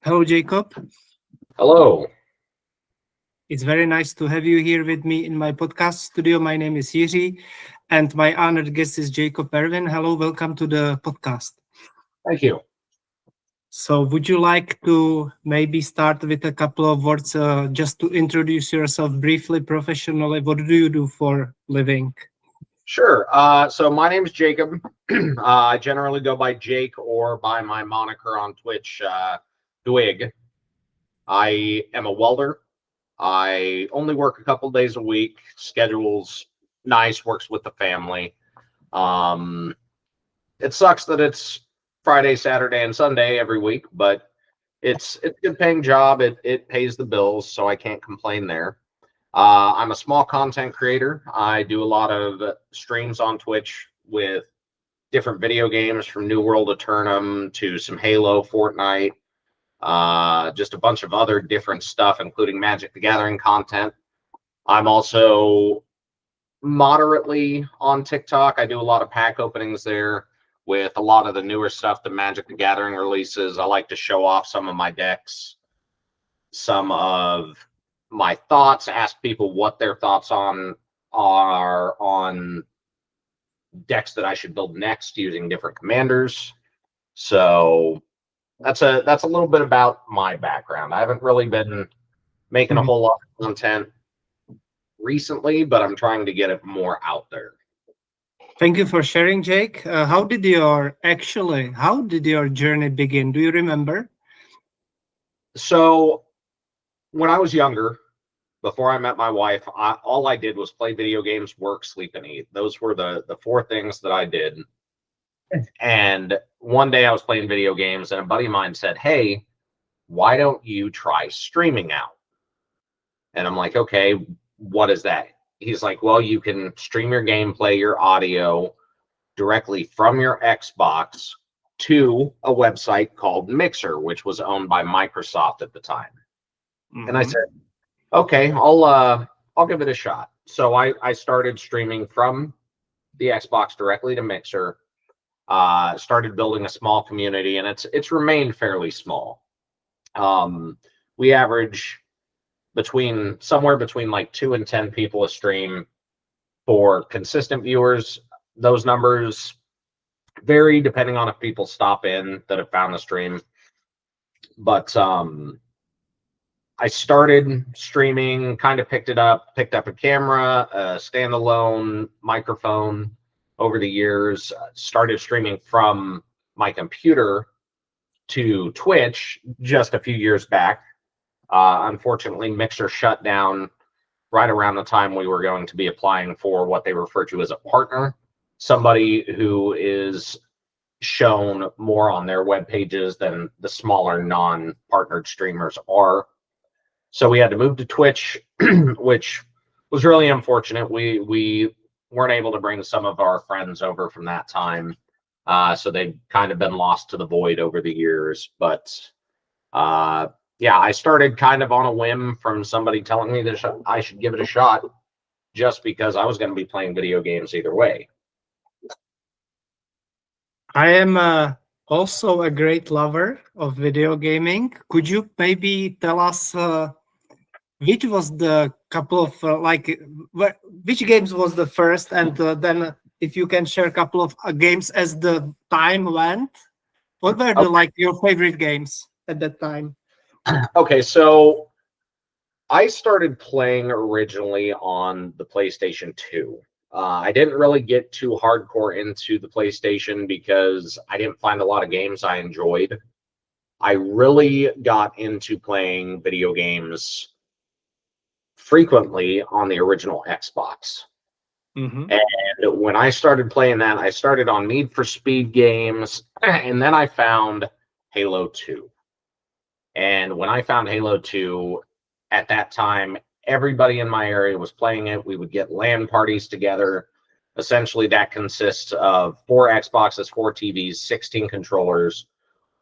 Hello, Jacob. Hello. It's very nice to have you here with me in my podcast studio. My name is Jiří, and my honored guest is Jacob Ervin. Hello, welcome to the podcast. Thank you. So, would you like to maybe start with a couple of words just to introduce yourself briefly, professionally? What do you do for living? Sure. So my name is Jacob. I generally go by Jake or by my moniker on Twitch, Dwig. I am a welder. I only work a couple days a week. Schedule's nice, works with the family. Um, it sucks that it's Friday, Saturday, and Sunday every week, but it's a good paying job. It pays the bills, so I can't complain there. I'm a small content creator. I do a lot of streams on Twitch with different video games from New World Eternum to some Halo, Fortnite, just a bunch of other different stuff, including Magic the Gathering content. I'm also moderately on TikTok. I do a lot of pack openings there with a lot of the newer stuff, the Magic the Gathering releases. I like to show off some of my decks, some of my thoughts, ask people what their thoughts are on decks that I should build next using different commanders. So that's a little bit about my background. I haven't really been making a Mhm. whole lot of content recently, but I'm trying to get it more out there. Thank you for sharing, Jake. How did your journey begin? Do you remember? So when I was younger, before I met my wife, all I did was play video games, work, sleep, and eat. Those were the four things that I did. And one day I was playing video games, and a buddy of mine said, "Hey, why don't you try streaming out?" And I'm like, "Okay, what is that?" He's like, "Well, you can stream your gameplay, your audio directly from your Xbox to a website called Mixer, which was owned by Microsoft at the time." And I Mhm. said, "Okay, I'll give it a shot." So I started streaming from the Xbox directly to Mixer. Started building a small community, and it's remained fairly small. We average somewhere between like 2 and 10 people a stream for consistent viewers. Those numbers vary depending on if people stop in that have found the stream. But I started streaming, kind of picked up a camera, a standalone microphone over the years, started streaming from my computer to Twitch just a few years back. Unfortunately, Mixer shut down right around the time we were going to be applying for what they refer to as a partner, somebody who is shown more on their web pages than the smaller non-partnered streamers are. So we had to move to Twitch, which was really unfortunate. We weren't able to bring some of our friends over from that time, so they've kind of been lost to the void over the years. But uh, yeah, I started kind of on a whim from somebody telling me that I should give it a shot, just because I was going to be playing video games either way. I am also a great lover of video gaming. Could you maybe tell us which was the couple of which games was the first, and then if you can share a couple of games as the time went? What were the Okay, like your favorite games at that time? okay, so I started playing originally on the PlayStation 2. I didn't really get too hardcore into the PlayStation because I didn't find a lot of games I enjoyed. I really got into playing video games frequently on the original Xbox. Hmm. And when I started playing that, I started on Need for Speed games, and then I found Halo 2. And when I found Halo 2, at that time, everybody in my area was playing it. We would get LAN parties together. Essentially, that consists of four Xboxes, four TVs, 16 controllers,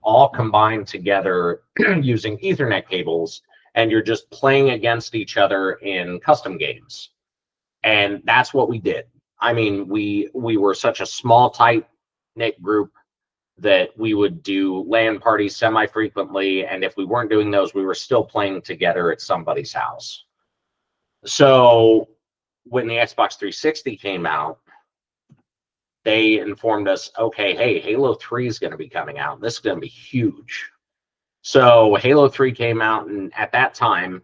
all combined together using Ethernet cables. And you're just playing against each other in custom games. And that's what we did. I mean, we were such a small, tight knit group that we would do LAN parties semi-frequently, and if we weren't doing those, we were still playing together at somebody's house. So when the Xbox 360 came out, they informed us, okay, hey, Halo 3 is going to be coming out. This is going to be huge. So Halo 3 came out, and at that time,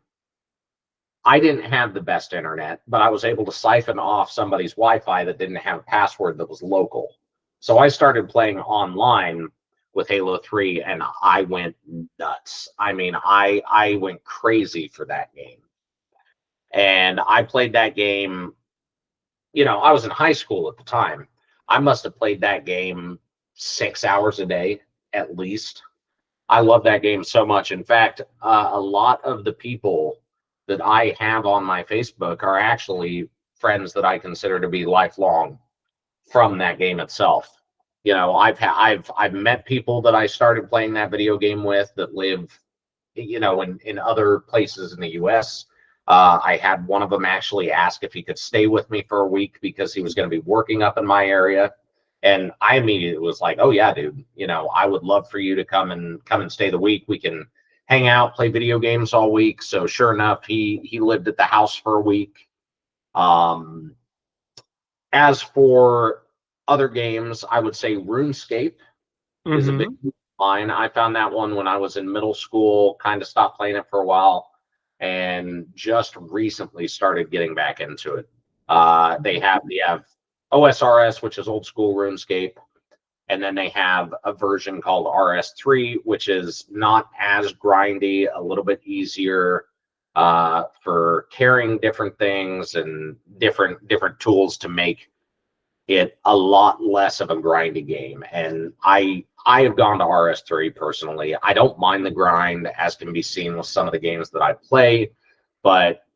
I didn't have the best internet, but I was able to siphon off somebody's Wi-Fi that didn't have a password that was local. So I started playing online with Halo 3, and I went nuts. I mean, I went crazy for that game. And I played that game, I was in high school at the time. I must have played that game 6 hours a day at least. I love that game so much. In fact, a lot of the people that I have on my Facebook are actually friends that I consider to be lifelong from that game itself. I've met people that I started playing that video game with that live, in other places in the U.S. I had one of them actually ask if he could stay with me for a week because he was going to be working up in my area. And I immediately was like, oh yeah, dude, I would love for you to come and stay the week. We can hang out, play video games all week. So sure enough, he lived at the house for a week. As for other games, I would say RuneScape is a big mine. I found that one when I was in middle school, kind of stopped playing it for a while, and just recently started getting back into it. They have OSRS, which is old school RuneScape, and then they have a version called RS3, which is not as grindy, a little bit easier for carrying different things and different tools to make it a lot less of a grindy game. And I have gone to RS3 personally. I don't mind the grind, as can be seen with some of the games that I play, but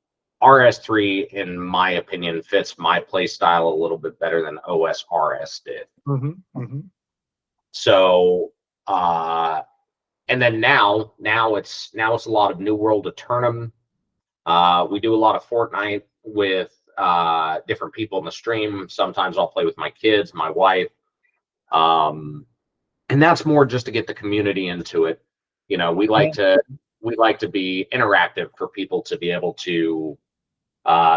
RS3, in my opinion, fits my play style a little bit better than OSRS did. So, and then now it's a lot of New World Eternum. We do a lot of Fortnite with different people in the stream. Sometimes I'll play with my kids, my wife, and that's more just to get the community into it. We like to be interactive for people to be able to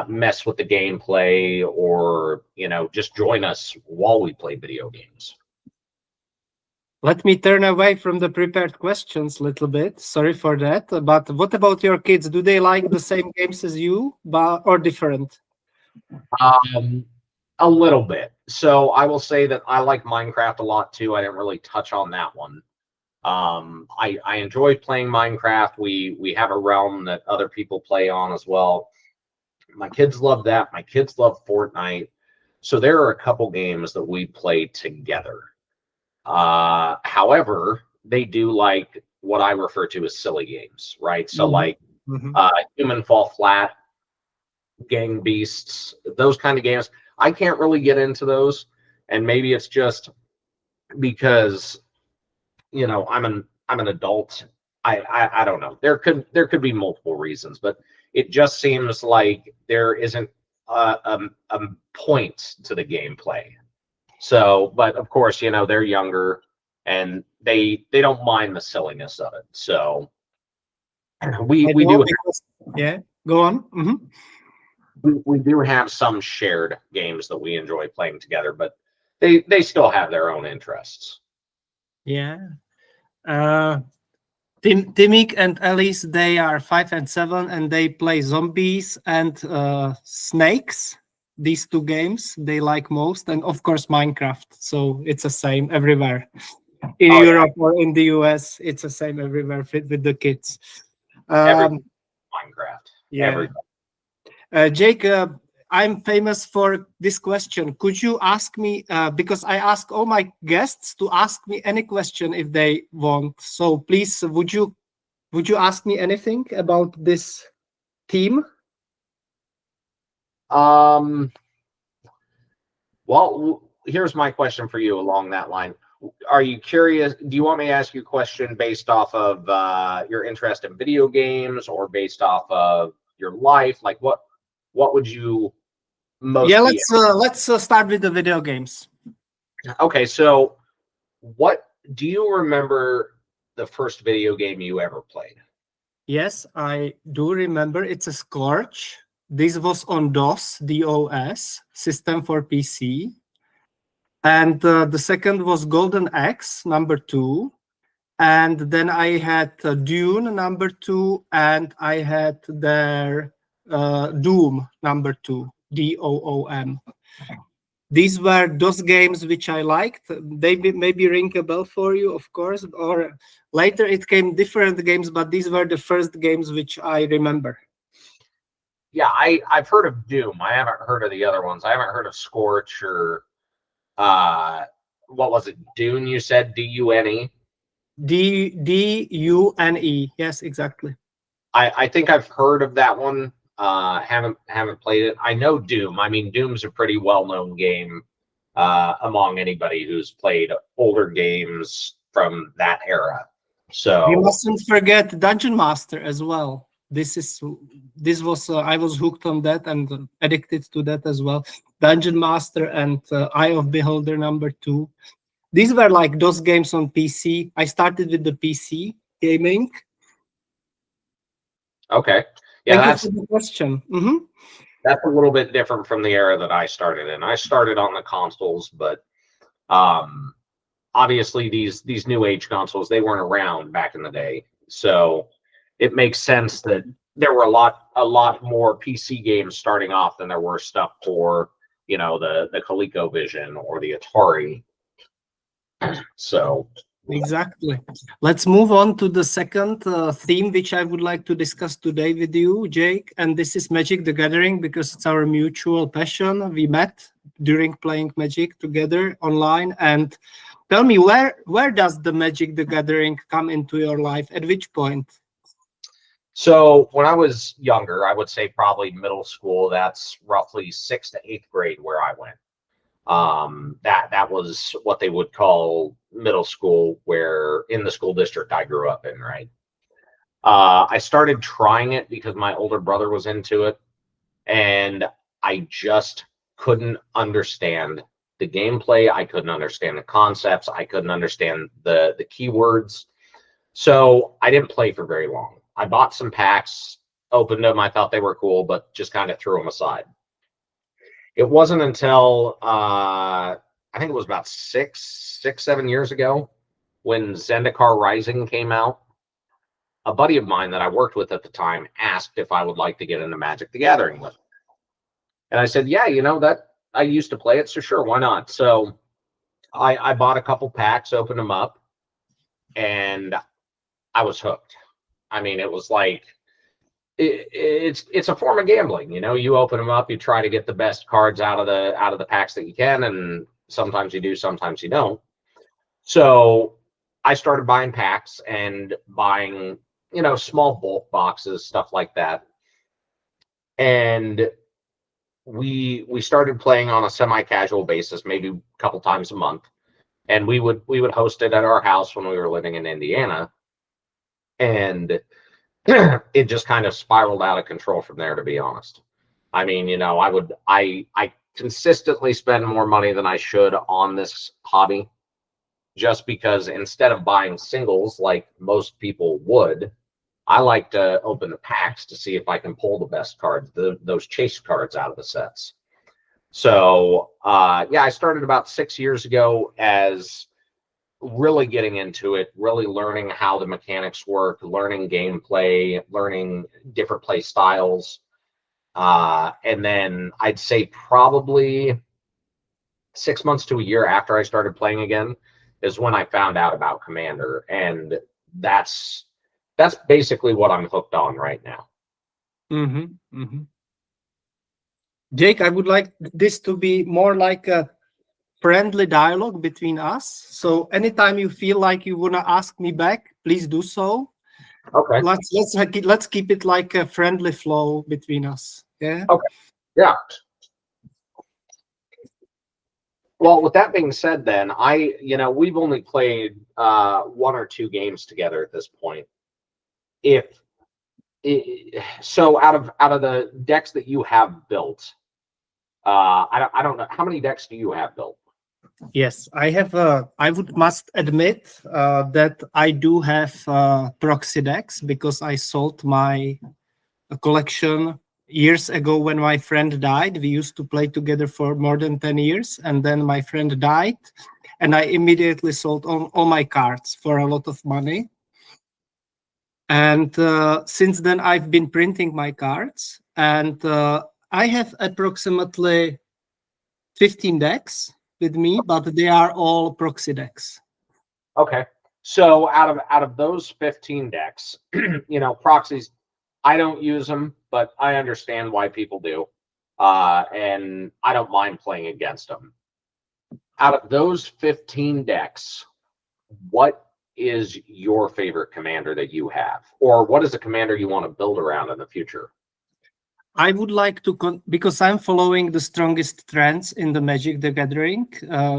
mess with the gameplay, or just join us while we play video games. Let me turn away from the prepared questions a little bit. Sorry for that. But what about your kids? Do they like the same games as you, or different? A little bit. So I will say that I like Minecraft a lot too. I didn't really touch on that one. I enjoy playing Minecraft. We have a realm that other people play on as well. My kids love that. My kids love Fortnite. So there are a couple games that we play together. However, they do like what I refer to as silly games, right? So like Human Fall Flat, Gang Beasts, those kind of games. I can't really get into those, and maybe it's just because I'm an adult. I don't know. There could be multiple reasons, but it just seems like there isn't a point to the gameplay. So, but of course, they're younger and they don't mind the silliness of it. So we do. Yeah, go on. We do have some shared games that we enjoy playing together, but they still have their own interests. Yeah. Timik and Alice, they are 5 and 7, and they play zombies and snakes. These two games they like most, and of course Minecraft. So it's the same everywhere in Europe or in the US. It's the same everywhere with the kids. Minecraft. Yeah. Jacob, I'm famous for this question. Could you ask me, because I ask all my guests to ask me any question if they want. So please, would you ask me anything about this team? Well, here's my question for you along that line. Are you curious? Do you want me to ask you a question based off of your interest in video games, or based off of your life? Like what would you most let's start with the video games. Okay, so what do you remember the first video game you ever played? Yes, I do remember. It's a Scorch. This was on DOS, system for PC. And the second was Golden Axe, number 2. And then I had Dune, number 2. And I had their Doom, number 2, DOOM. These were those games which I liked. They maybe ring a bell for you, of course, or later it came different games, but these were the first games which I remember. Yeah, I've heard of Doom. I haven't heard of the other ones. I haven't heard of Scorch or what was it? Dune, you said DUNE? DUNE. Yes, exactly. I think I've heard of that one. Haven't played it. I know Doom. I mean, Doom's a pretty well-known game among anybody who's played older games from that era. We So mustn't forget Dungeon Master as well. This was I was hooked on that and addicted to that as well. Dungeon Master and Eye of Beholder number 2. These were like those games on PC. I started with the PC gaming. okay, yeah, Thank you for the question. that's a little bit different from the era that I started in. I started on the consoles, but um, obviously these new age consoles, they weren't around back in the day, so it makes sense that there were a lot more PC games starting off than there were stuff for the ColecoVision or the Atari. So Exactly. Let's move on to the second theme, which I would like to discuss today with you, Jake. And this is Magic the Gathering, because it's our mutual passion. We met during playing Magic together online. And tell me, where does the Magic the Gathering come into your life? At which point? So when I was younger, I would say probably middle school. That's roughly 6th to 8th grade where I went. That was what they would call middle school, where in the school district I grew up in, right? I started trying it because my older brother was into it, and I just couldn't understand the gameplay. I couldn't understand the concepts. I couldn't understand the keywords. So I didn't play for very long. I bought some packs, opened them. I thought they were cool, but just kind of threw them aside. It wasn't until I think it was about 7 years ago when Zendikar Rising came out. A buddy of mine that I worked with at the time asked if I would like to get into Magic the Gathering with him. And I said, yeah, that I used to play it, so sure, why not? So I bought a couple packs, opened them up, and I was hooked. I mean, it was like it's a form of gambling. You open them up, you try to get the best cards out of the packs that you can, and sometimes you do, sometimes you don't. So I started buying packs and buying small bulk boxes, stuff like that. And we started playing on a semi-casual basis, maybe a couple times a month. And we would host it at our house when we were living in Indiana. And it just kind of spiraled out of control from there, to be honest. I mean, I consistently spend more money than I should on this hobby, just because instead of buying singles like most people would, I like to open the packs to see if I can pull the best cards, those chase cards out of the sets. So yeah, I started about 6 years ago as really getting into it, really learning how the mechanics work, learning gameplay, learning different play styles. And then I'd say probably 6 months to a year after I started playing again is when I found out about Commander. And that's basically what I'm hooked on right now. Jake, I would like this to be more like a friendly dialogue between us. So anytime you feel like you want to ask me back, please do so. Okay. Let's keep it like a friendly flow between us. Yeah. Okay. Yeah. Well, with that being said, then we've only played 1 or 2 games together at this point. So out of the decks that you have built, I don't know, how many decks do you have built? Yes, I have. I would must admit that I do have proxy decks because I sold my collection years ago when my friend died. We used to play together for more than 10 years, and then my friend died, and I immediately sold all my cards for a lot of money. And since then, I've been printing my cards, and I have approximately 15 decks with me, but they are all proxy decks. Okay. So out of those 15 decks, proxies, I don't use them, but I understand why people do. And I don't mind playing against them. Out of those 15 decks, what is your favorite commander that you have? Or what is a commander you want to build around in the future? I would like to, because I'm following the strongest trends in the Magic the Gathering.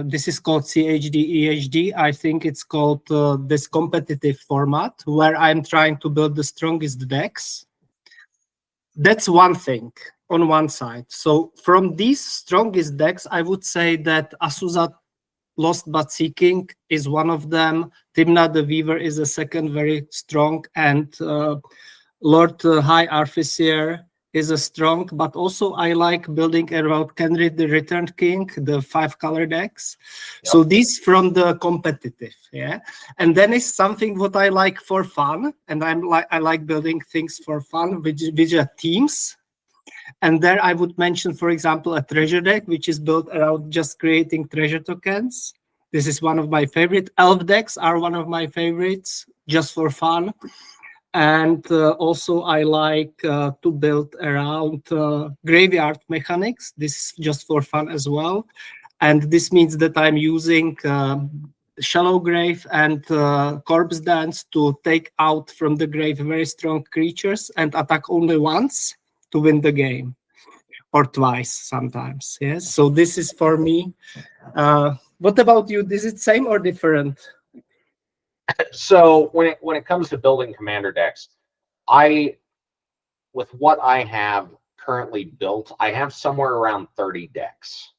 This is called CHD EHD. I think it's called this competitive format where I'm trying to build the strongest decks. That's one thing on one side. So from these strongest decks, I would say that Azusa Lost But Seeking is one of them. Timna the Weaver is a second very strong, and Lord High Artificer is a strong, but also I like building around Kenrid the Returned King, the 5-color decks. Yep. So these from the competitive, yeah. And then is something what I like for fun, and I like building things for fun, which are teams. And there I would mention, for example, a treasure deck, which is built around just creating treasure tokens. This is one of my favorite. Elf decks are one of my favorites, just for fun. And also I like to build around graveyard mechanics. This is just for fun as well. And this means that I'm using shallow grave and corpse dance to take out from the grave very strong creatures and attack only once to win the game, or twice sometimes. Yes. So this is for me. What about you? Is it same or different? So when it comes to building commander decks, I with what I have currently built, I have somewhere around 30 decks.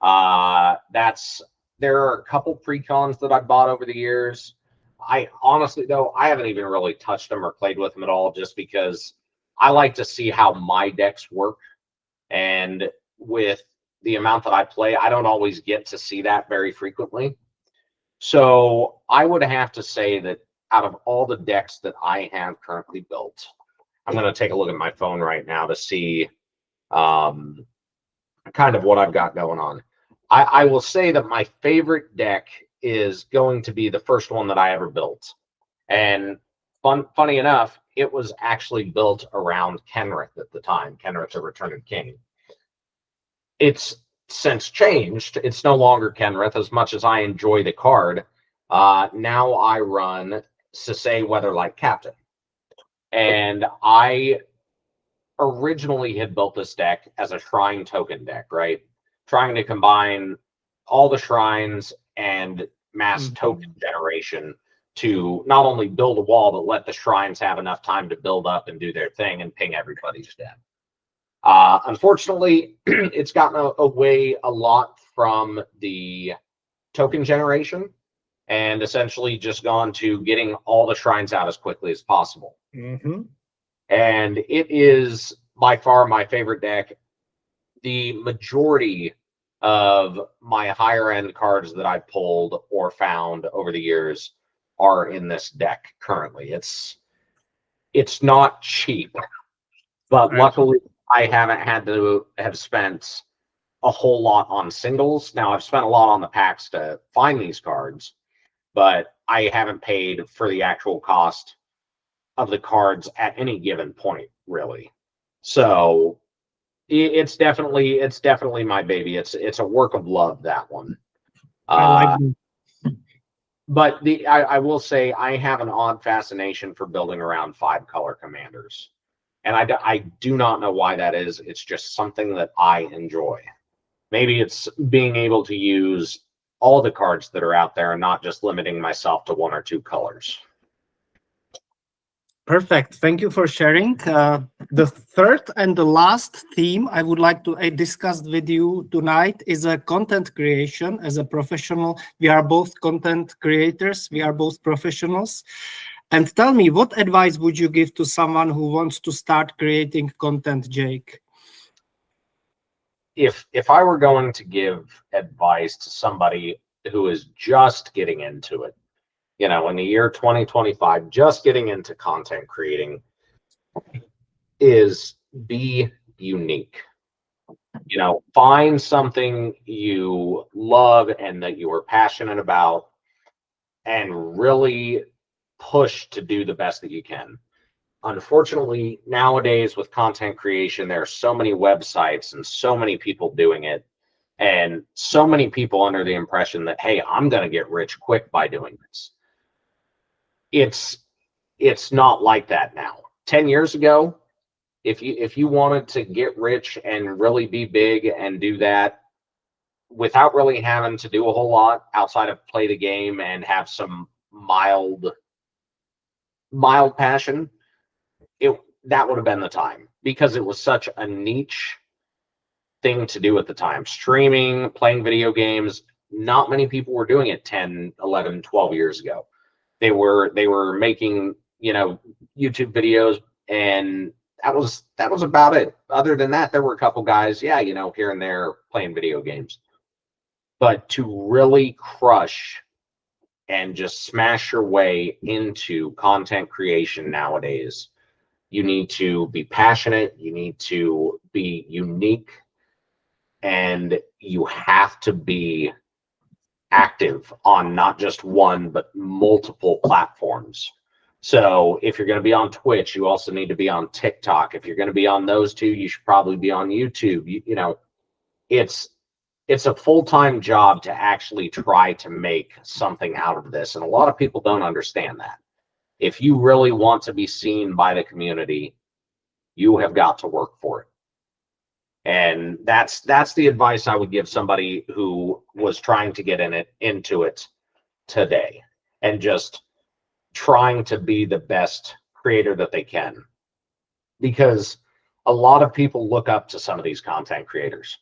That's There are a couple precons that I bought over the years. I honestly, though, I haven't even really touched them or played with them at all, just because I like to see how my decks work. And with the amount that I play, I don't always get to see that very frequently. So I would have to say that out of all the decks that I have currently built, I'm going to take a look at my phone right now to see um, kind of what I've got going on. I will say that my favorite deck is going to be the first one that I ever built. And funny enough, it was actually built around Kenrith at the time. Kenrith, the Returned King. It's since changed. It's no longer Kenrith. As much as I enjoy the card, now I run Sisay Weatherlight Captain. And I originally had built this deck as a shrine token deck, right? Trying to combine all the shrines and mass token generation to not only build a wall, but let the shrines have enough time to build up and do their thing and ping everybody's dead. Unfortunately, it's gotten away a lot from the token generation and essentially just gone to getting all the shrines out as quickly as possible. Mm-hmm. And it is by far my favorite deck. The majority of my higher end cards that I pulled or found over the years are in this deck currently. It's not cheap, but luckily I haven't had to have spent a whole lot on singles. Now I've spent a lot on the packs to find these cards, but I haven't paid for the actual cost of the cards at any given point, really. So it's definitely my baby. It's a work of love, that one. I like But I will say I have an odd fascination for building around 5-color commanders, and I do not know why that is. It's just something that I enjoy. Maybe it's being able to use all the cards that are out there and not just limiting myself to 1 or 2 colors. Perfect. Thank you for sharing. The third and the last theme I would like to discuss with you tonight is a content creation as a professional. We are both content creators. We are both professionals. And tell me, what advice would you give to someone who wants to start creating content, Jake? If I were going to give advice to somebody who is just getting into it, in the year 2025, just getting into content creating, is be unique. Find something you love and that you are passionate about, and really push to do the best that you can. Unfortunately, nowadays with content creation, there are so many websites and so many people doing it, and so many people under the impression that, hey, I'm going to get rich quick by doing this. It's not like that now. 10 years ago, if you wanted to get rich and really be big and do that without really having to do a whole lot outside of play the game and have some mild passion, that would have been the time, because it was such a niche thing to do at the time. Streaming, playing video games, not many people were doing it 10, 11, 12 years ago. They were making, YouTube videos, and that was about it. Other than that, there were a couple guys, here and there playing video games. But to really crush and just smash your way into content creation nowadays, you need to be passionate, you need to be unique, and you have to be active on not just one, but multiple platforms. So if you're going to be on Twitch, you also need to be on TikTok. If you're going to be on those two, you should probably be on YouTube. It's a full-time job to actually try to make something out of this. And a lot of people don't understand that. If you really want to be seen by the community, you have got to work for it. And that's the advice I would give somebody who was trying to get into it today, and just trying to be the best creator that they can. Because a lot of people look up to some of these content creators,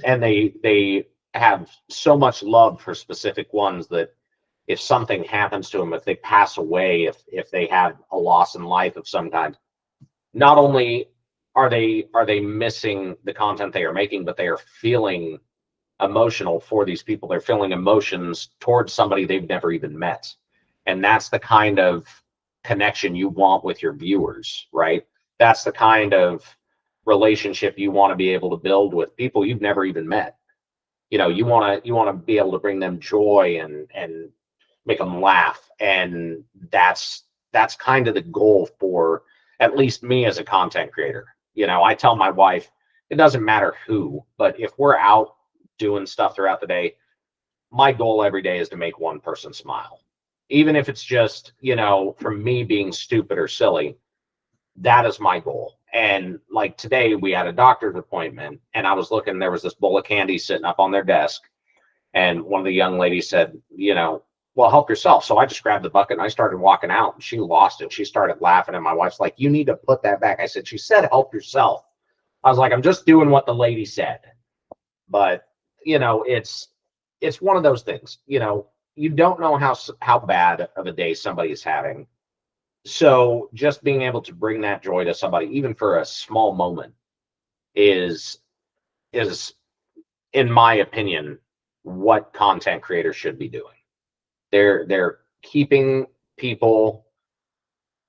and they have so much love for specific ones that if something happens to them, if they pass away, if they have a loss in life of some kind, not only are they missing the content they are making, but they are feeling emotional for these people. They're feeling emotions towards somebody they've never even met. And that's the kind of connection you want with your viewers, right? That's the kind of relationship you want to be able to build with people you've never even met. You want to be able to bring them joy and make them laugh. And that's kind of the goal for at least me as a content creator. I tell my wife, it doesn't matter who, but if we're out doing stuff throughout the day, my goal every day is to make one person smile. Even if it's just, from me being stupid or silly, that is my goal. And like today, we had a doctor's appointment, and I was looking, there was this bowl of candy sitting up on their desk. And one of the young ladies said, well, help yourself. So I just grabbed the bucket and I started walking out, and she lost it. She started laughing, and my wife's like, you need to put that back. I said, she said, help yourself. I was like, I'm just doing what the lady said. But, it's one of those things, you don't know how bad of a day somebody is having. So just being able to bring that joy to somebody, even for a small moment, is in my opinion, what content creators should be doing. They're keeping people,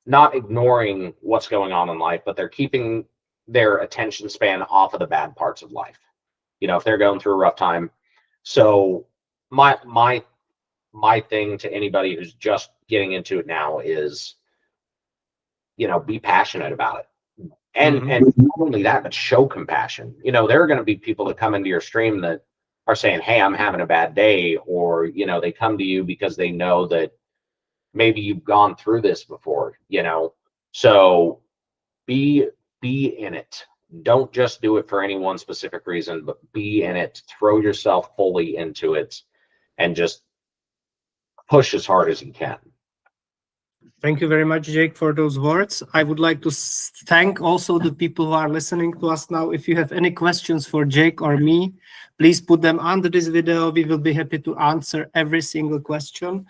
not ignoring what's going on in life, but they're keeping their attention span off of the bad parts of life. If they're going through a rough time. So my thing to anybody who's just getting into it now is, be passionate about it. And not only that, but show compassion. There are going to be people that come into your stream that are saying, hey, I'm having a bad day, or they come to you because they know that maybe you've gone through this before. So be in it. Don't just do it for any one specific reason, but be in it. Throw yourself fully into it, and just push as hard as you can. Thank you very much, Jake, for those words. I would like to thank also the people who are listening to us now. If you have any questions for Jake or me, please put them under this video. We will be happy to answer every single question.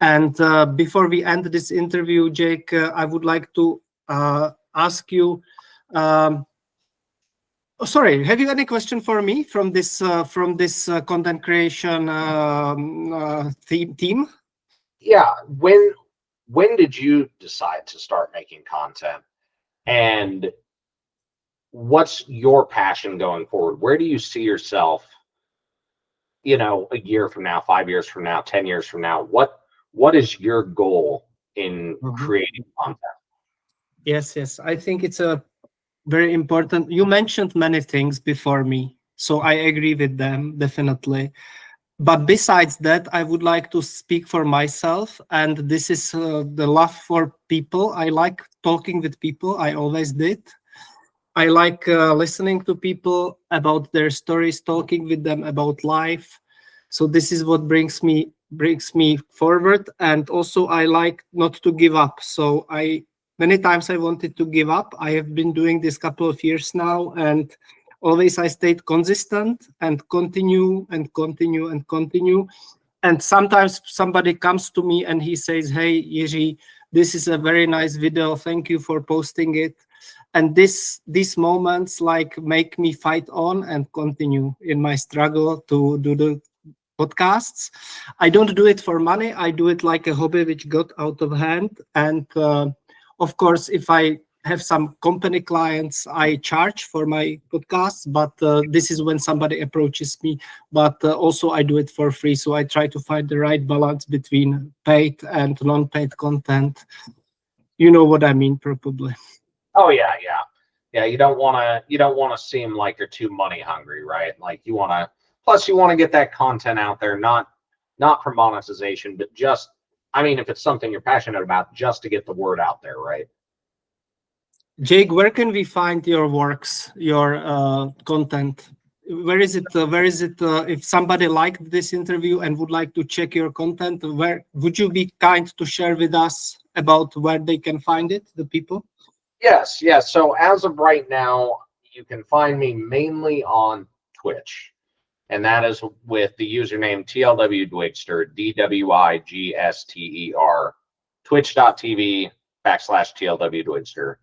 And before we end this interview, Jake, I would like to ask you. Sorry, have you any question for me from this content creation team? Yeah, when did you decide to start making content, and what's your passion going forward? Where do you see yourself, a year from now, 5 years from now, 10 years from now? What is your goal in Mhm. creating content? Yes. I think it's a very important. You mentioned many things before me, so I agree with them definitely. But besides that, I would like to speak for myself, and this is the love for people. I like talking with people. I always did. I like listening to people about their stories, talking with them about life. So this is what brings me forward. And also, I like not to give up. So I many times I wanted to give up. I have been doing this couple of years now, and always I stayed consistent and continue and continue and continue. And sometimes somebody comes to me and he says, "Hey, Jiří, this is a very nice video. Thank you for posting it." And these moments like make me fight on and continue in my struggle to do the podcasts. I don't do it for money. I do it like a hobby which got out of hand. And of course, if I have some company clients, I charge for my podcasts, but this is when somebody approaches me. But also I do it for free. So I try to find the right balance between paid and non-paid content. You know what I mean, probably. Oh yeah. You don't want to seem like you're too money hungry, right? Like you want to get that content out there, not for monetization, but just, I mean, if it's something you're passionate about, just to get the word out there, right? Jake, where can we find your works, your content? Where is it? Where is it? If somebody liked this interview and would like to check your content, where would you be kind to share with us about where they can find it, the people? Yes. So as of right now, you can find me mainly on Twitch, and that is with the username TLW Dwigster, DWIGSTER, twitch.tv/TLW Dwigster.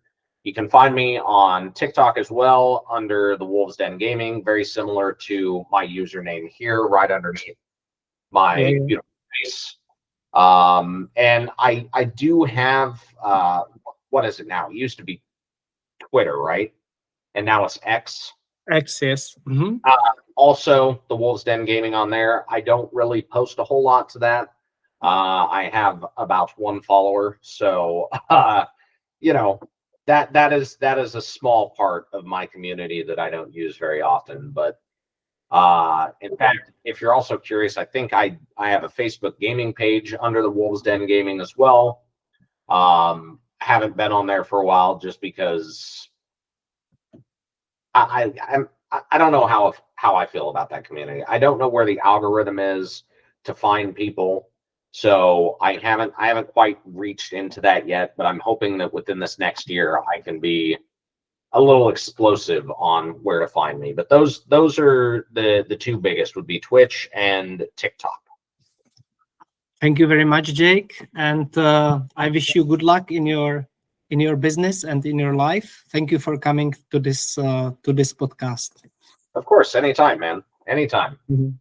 You can find me on TikTok as well under the Wolves Den Gaming, very similar to my username here, right underneath Yeah, my yeah. beautiful face. And I do have what is it now? It used to be Twitter, right? And now it's X. Access. Mhm. Uh, Also, the Wolves Den Gaming on there. I don't really post a whole lot to that. I have about one follower, so you know that is a small part of my community that I don't use very often. But in fact, if you're also curious, I think I have a Facebook gaming page under the Wolves Den Gaming as well. Haven't been on there for a while just because I don't know how I feel about that community. I don't know where the algorithm is to find people, so I haven't quite reached into that yet. But I'm hoping that within this next year I can be a little explosive on where to find me. But those are the two biggest would be Twitch and TikTok. Thank you very much, Jake, and I wish you good luck in your business and in your life. Thank you for coming to this podcast. Of course, anytime, man, anytime. Mhm.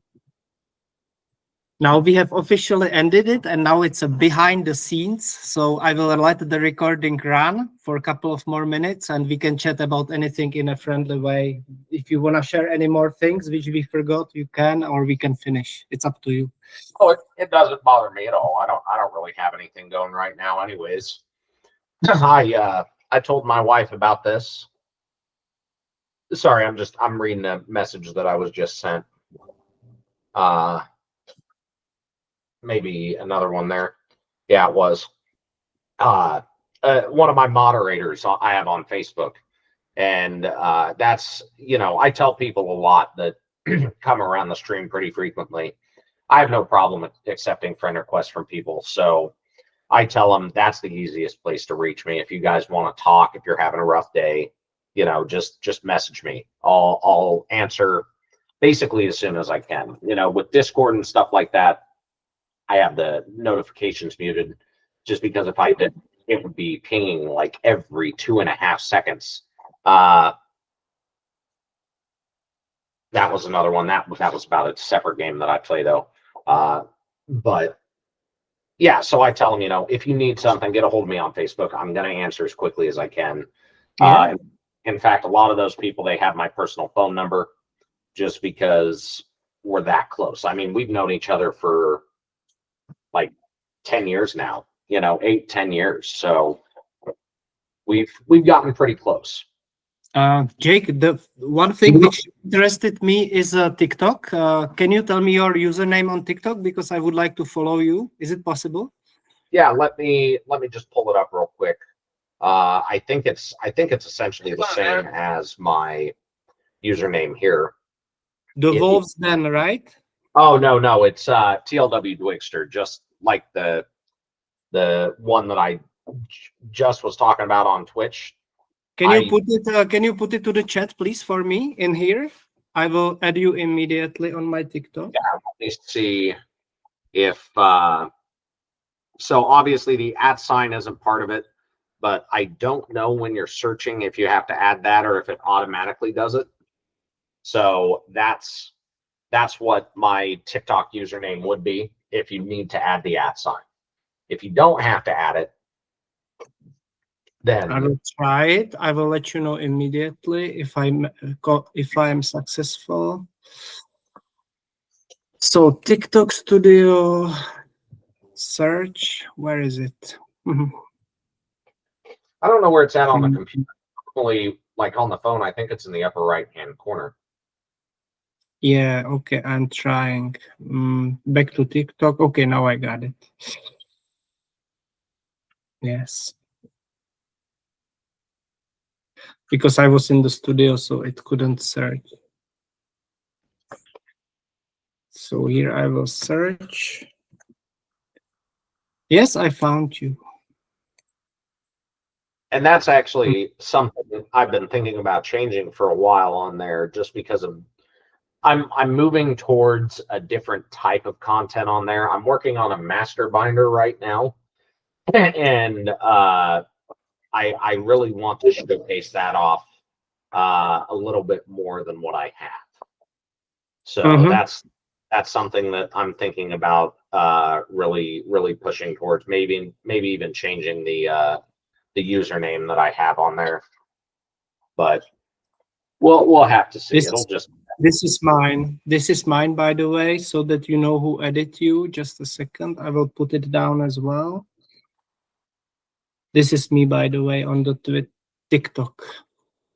Now we have officially ended it, and now it's a behind the scenes. So I will let the recording run for a couple of more minutes, and we can chat about anything in a friendly way. If you want to share any more things which we forgot, you can, or we can finish. It's up to you. Oh, it doesn't bother me at all. I don't really have anything going right now, anyways. I told my wife about this. Sorry, I'm reading a message that I was just sent. Uh, Maybe another one there. Yeah, it was. Uh, One of my moderators I have on Facebook, and that's I tell people a lot that come around the stream pretty frequently. I have no problem accepting friend requests from people. So I tell them that's the easiest place to reach me. If you guys want to talk, if you're having a rough day, just message me. I'll answer basically as soon as I can. With Discord and stuff like that, I have the notifications muted just because if I did, it would be pinging like every 2.5 seconds. That was another one that was about a separate game that I play though. But yeah, so I tell them, if you need something, get a hold of me on Facebook. I'm going to answer as quickly as I can. Yeah. In fact, a lot of those people, they have my personal phone number just because we're that close. I mean, we've known each other for like 10 years now, 8-10 years. So we've gotten pretty close. Jake, the one thing which interested me is TikTok. Can you tell me your username on TikTok, because I would like to follow you? Is it possible? Yeah, let me just pull it up real quick. I think it's essentially the same as my username here. The Wolves Den, right? Oh no, it's TLW Dwigster, just like the one that I just was talking about on Twitch. Can you put it? Can you put it to the chat, please, for me in here? I will add you immediately on my TikTok. Yeah, let me see if. So obviously the @ isn't part of it, but I don't know when you're searching if you have to add that or if it automatically does it. So that's what my TikTok username would be if you need to add the @. If you don't have to add it, then I will try it. I will let you know immediately if I'm successful. So TikTok Studio search, where is it? I don't know where it's at on the computer. Normally, like on the phone, I think it's in the upper right-hand corner. Yeah, okay, I'm trying. Back to TikTok. Okay, now I got it. Yes. Because I was in the studio, so it couldn't search. So here I will search. Yes, I found you. And that's actually something I've been thinking about changing for a while on there, just because of I'm moving towards a different type of content on there. I'm working on a master binder right now, and I really want to showcase that off a little bit more than what I have. So that's something that I'm thinking about really pushing towards. Maybe even changing the username that I have on there, but we'll have to see. This is mine. This is mine, by the way, so that you know who added you. Just a second. I will put it down as well. This is me, by the way, on the TikTok.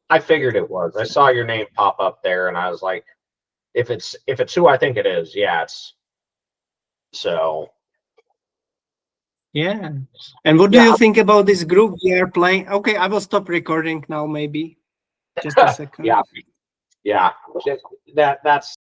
I figured it was. I saw your name pop up there, and I was like, if it's who I think it is, yeah, it's so. Yeah. And what do you think about this group we are playing? Okay, I will stop recording now, maybe. Just a second. Yeah. That's